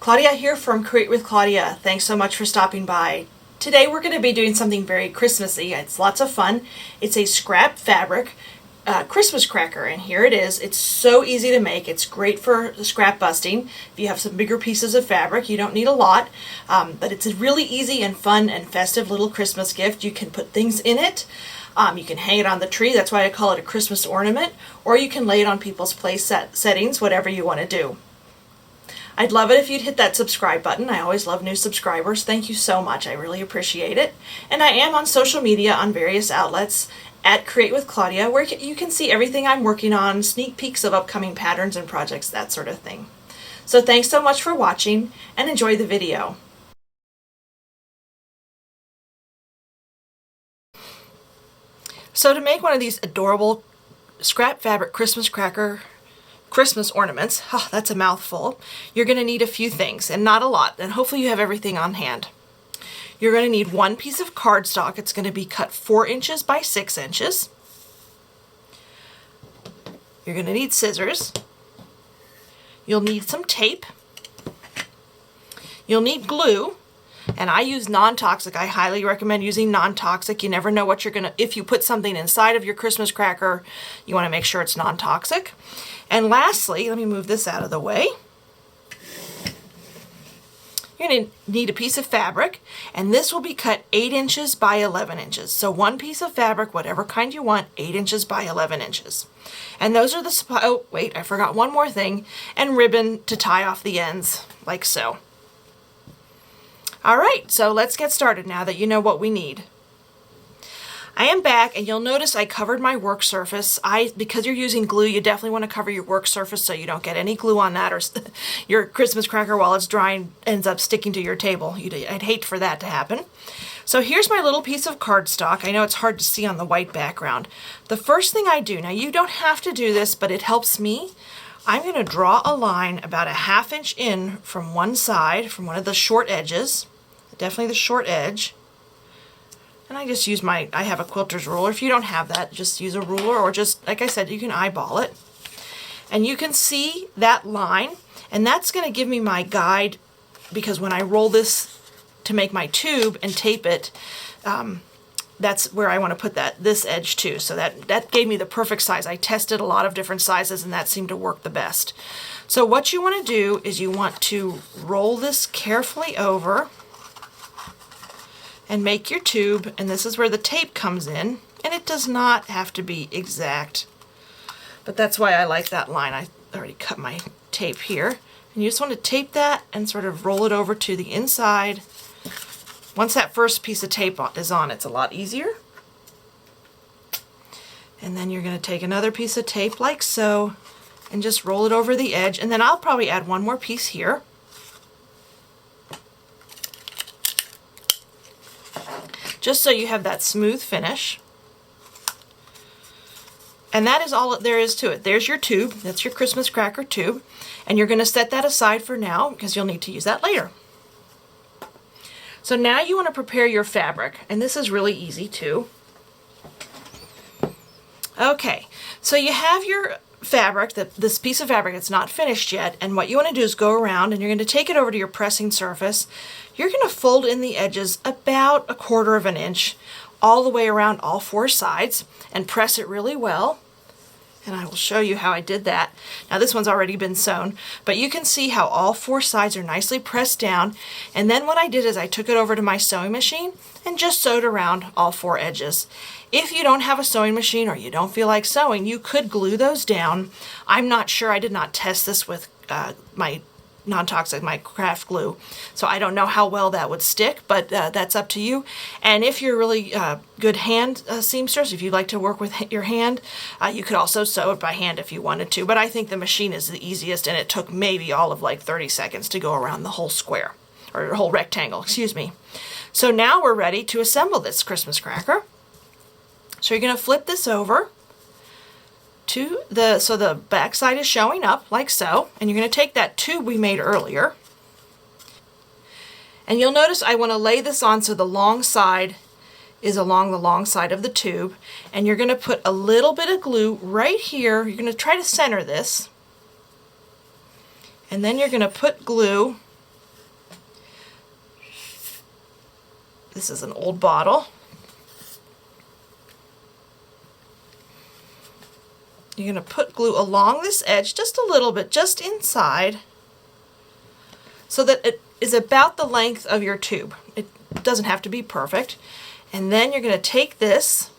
Claudia here from Create with Claudia. Thanks so much for stopping by. Today we're going to be doing something very Christmassy. It's lots of fun. It's a scrap fabric Christmas cracker, and here it is. It's so easy to make. It's great for scrap busting. If you have some bigger pieces of fabric, you don't need a lot, but it's a really easy and fun and festive little Christmas gift. You can put things in it. You can hang it on the tree. That's why I call it a Christmas ornament, or you can lay it on people's place settings, whatever you want to do. I'd love it if you'd hit that subscribe button. I always love new subscribers. Thank you so much. I really appreciate it. And I am on social media on various outlets at Create with Claudia, where you can see everything I'm working on, sneak peeks of upcoming patterns and projects, that sort of thing. So thanks so much for watching, and enjoy the video. So to make one of these adorable scrap fabric Christmas ornaments, oh, that's a mouthful, you're going to need a few things, and not a lot, and hopefully you have everything on hand. You're going to need one piece of cardstock. It's going to be cut 4 inches by 6 inches. You're going to need scissors. You'll need some tape. You'll need glue, and I use non-toxic. I highly recommend using non-toxic. You never know what you're going to, if you put something inside of your Christmas cracker, you want to make sure it's non-toxic. And lastly, let me move this out of the way. You're going to need a piece of fabric, and this will be cut 8 inches by 11 inches. So one piece of fabric, whatever kind you want, 8 inches by 11 inches. And those are the, oh wait, I forgot one more thing, and ribbon to tie off the ends, like so. All right, so let's get started now that you know what we need. I am back, and you'll notice I covered my work surface. Because you're using glue, you definitely want to cover your work surface so you don't get any glue on that, or your Christmas cracker while it's drying ends up sticking to your table. I'd hate for that to happen. So here's my little piece of cardstock. I know it's hard to see on the white background. The first thing I do, now you don't have to do this, but it helps me. I'm going to draw a line about a 1/2 inch in from one side, from one of the short edges, definitely the short edge. And I just use I have a quilter's ruler. If you don't have that, just use a ruler, or just, like I said, you can eyeball it. And you can see that line, and that's going to give me my guide, because when I roll this to make my tube and tape it, that's where I want to put this edge too. So that gave me the perfect size. I tested a lot of different sizes, and that seemed to work the best. So what you want to do is you want to roll this carefully over and make your tube, and this is where the tape comes in, and it does not have to be exact, but that's why I like that line. I already cut my tape here, and you just want to tape that and sort of roll it over to the inside. Once that first piece of tape is on, it's a lot easier. And then you're going to take another piece of tape like so and just roll it over the edge, and then I'll probably add one more piece here. Just so you have that smooth finish. And that is all there is to it. There's your tube. That's your Christmas cracker tube. And you're going to set that aside for now, because you'll need to use that later. So now you want to prepare your fabric, and this is really easy too. Okay, so you have your fabric, this piece of fabric that's not finished yet, and what you want to do is go around, and you're going to take it over to your pressing surface. You're going to fold in the edges about 1/4 inch all the way around all 4 sides and press it really well. And I will show you how I did that. Now this one's already been sewn, but you can see how all 4 sides are nicely pressed down. And then what I did is I took it over to my sewing machine and just sewed around all 4 edges. If you don't have a sewing machine, or you don't feel like sewing, you could glue those down. I'm not sure. I did not test this with my non-toxic, my craft glue, so I don't know how well that would stick, but that's up to you. And if you're really good hand seamstress, if you like to work with your hand, you could also sew it by hand if you wanted to, but I think the machine is the easiest, and it took maybe all of like 30 seconds to go around the whole square, or whole rectangle, excuse me. So now we're ready to assemble this Christmas cracker. So you're going to flip this over to so the back side is showing up like so, and you're going to take that tube we made earlier, and you'll notice I want to lay this on so the long side is along the long side of the tube, and you're going to put a little bit of glue right here. You're going to try to center this, and then you're going to put glue This is an old bottle. You're going to put glue along this edge just a little bit, just inside, so that it is about the length of your tube. It doesn't have to be perfect. And then you're going to take this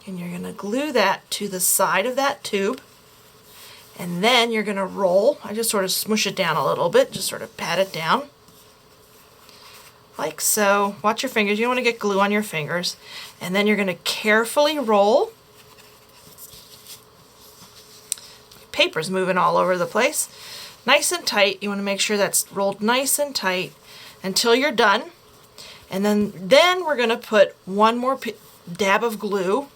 and you're going to glue that to the side of that tube. And then you're going to roll. I just sort of smush it down a little bit, just sort of pat it down. Like so. Watch your fingers. You don't want to get glue on your fingers. And then you're going to carefully roll. Paper's moving all over the place. Nice and tight. You want to make sure that's rolled nice and tight until you're done. And then we're going to put one more dab of glue.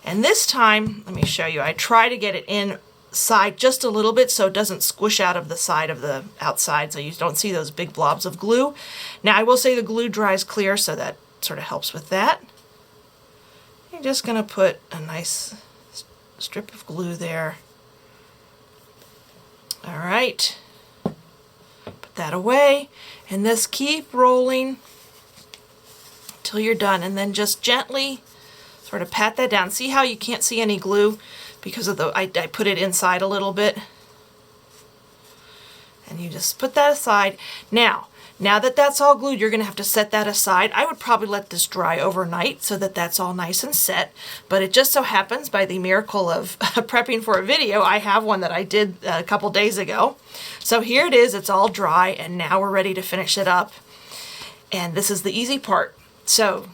And this time, let me show you, I try to get it inside just a little bit so it doesn't squish out of the side of the outside, so you don't see those big blobs of glue. Now I will say the glue dries clear, so that sort of helps with that. You're just going to put a nice strip of glue there. All right, put that away, and just keep rolling until you're done, and then just gently sort of pat that down. See how you can't see any glue because of I put it inside a little bit, and you just put that aside. Now that that's all glued, you're going to have to set that aside. I would probably let this dry overnight so that that's all nice and set, but it just so happens by the miracle of prepping for a video, I have one that I did a couple days ago. So here it is, it's all dry, and now we're ready to finish it up. And this is the easy part. So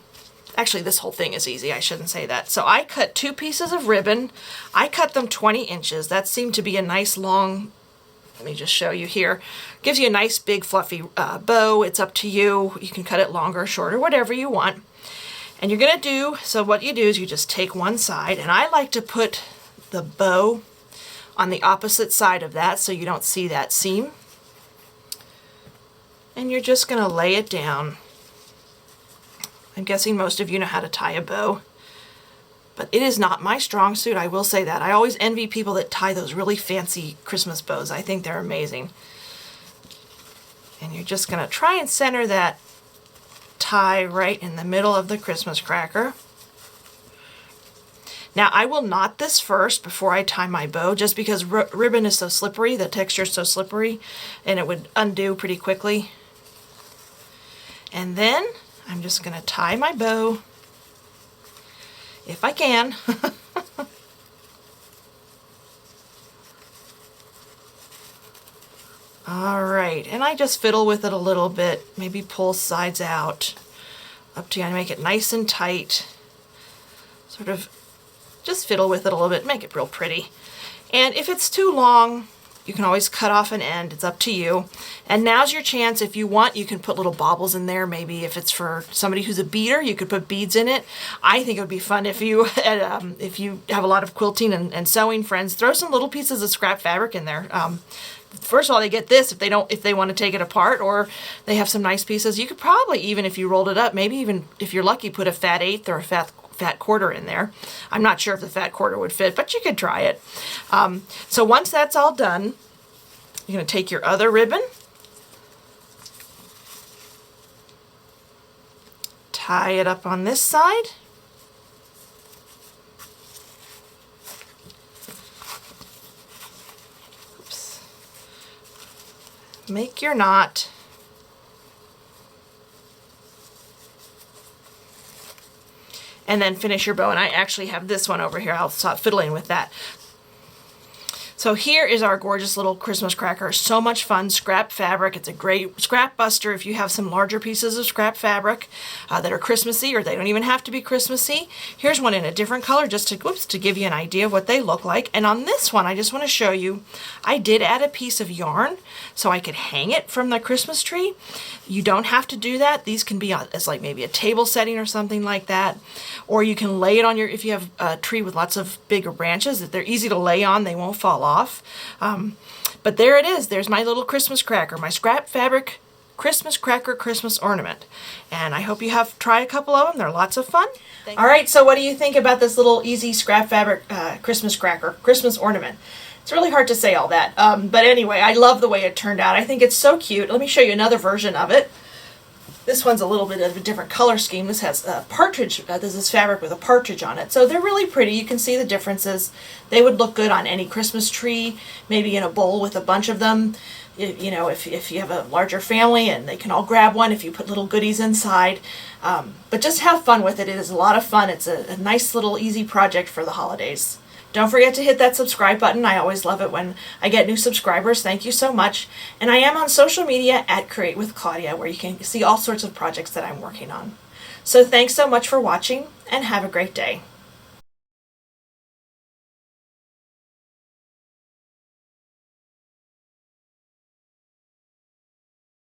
actually this whole thing is easy, I shouldn't say that. So I cut 2 pieces of ribbon. I cut them 20 inches. That seemed to be a nice long, let me just show you here. Gives you a nice big fluffy bow. It's up to you. You can cut it longer, shorter, whatever you want. And you're going to do, so what you do is you just take one side, and I like to put the bow on the opposite side of that so you don't see that seam. And you're just going to lay it down. I'm guessing most of you know how to tie a bow, but it is not my strong suit, I will say that. I always envy people that tie those really fancy Christmas bows. I think they're amazing. And you're just going to try and center that tie right in the middle of the Christmas cracker. Now I will knot this first before I tie my bow, just because ribbon is so slippery, the texture is so slippery, and it would undo pretty quickly. And then I'm just going to tie my bow, if I can. All right, and I just fiddle with it a little bit, maybe pull sides out, up to you. I make it nice and tight, sort of just fiddle with it a little bit, make it real pretty. And if it's too long, you can always cut off an end. It's up to you. And now's your chance. If you want, you can put little baubles in there. Maybe if it's for somebody who's a beader, you could put beads in it. I think it would be fun if you have a lot of quilting and sewing friends, throw some little pieces of scrap fabric in there. First of all, they get this if they want to take it apart, or they have some nice pieces. You could probably, even if you rolled it up, maybe even if you're lucky, put a fat eighth or a fat quarter in there. I'm not sure if the fat quarter would fit, but you could try it. So once that's all done, you're going to take your other ribbon, tie it up on this side, oops, make your knot, and then finish your bow. And I actually have this one over here. I'll stop fiddling with that. So here is our gorgeous little Christmas cracker. So much fun, scrap fabric. It's a great scrap buster if you have some larger pieces of scrap fabric that are Christmassy, or they don't even have to be Christmassy. Here's one in a different color just to give you an idea of what they look like. And on this one, I just want to show you, I did add a piece of yarn so I could hang it from the Christmas tree. You don't have to do that. These can be as like maybe a table setting or something like that. Or you can lay it on if you have a tree with lots of bigger branches, they're easy to lay on, they won't fall off. But there it is. There's my little Christmas cracker, my scrap fabric Christmas cracker Christmas ornament. And I hope you try a couple of them. They're lots of fun. All right, so what do you think about this little easy scrap fabric Christmas cracker Christmas ornament? It's really hard to say all that. But anyway, I love the way it turned out. I think it's so cute. Let me show you another version of it. This one's a little bit of a different color scheme. This has a partridge, this is fabric with a partridge on it. So they're really pretty. You can see the differences. They would look good on any Christmas tree, maybe in a bowl with a bunch of them. You know, if you have a larger family, and they can all grab one if you put little goodies inside. But just have fun with it. It is a lot of fun. It's a nice little easy project for the holidays. Don't forget to hit that subscribe button. I always love it when I get new subscribers. Thank you so much. And I am on social media at Create with Claudia, where you can see all sorts of projects that I'm working on. So thanks so much for watching, and have a great day.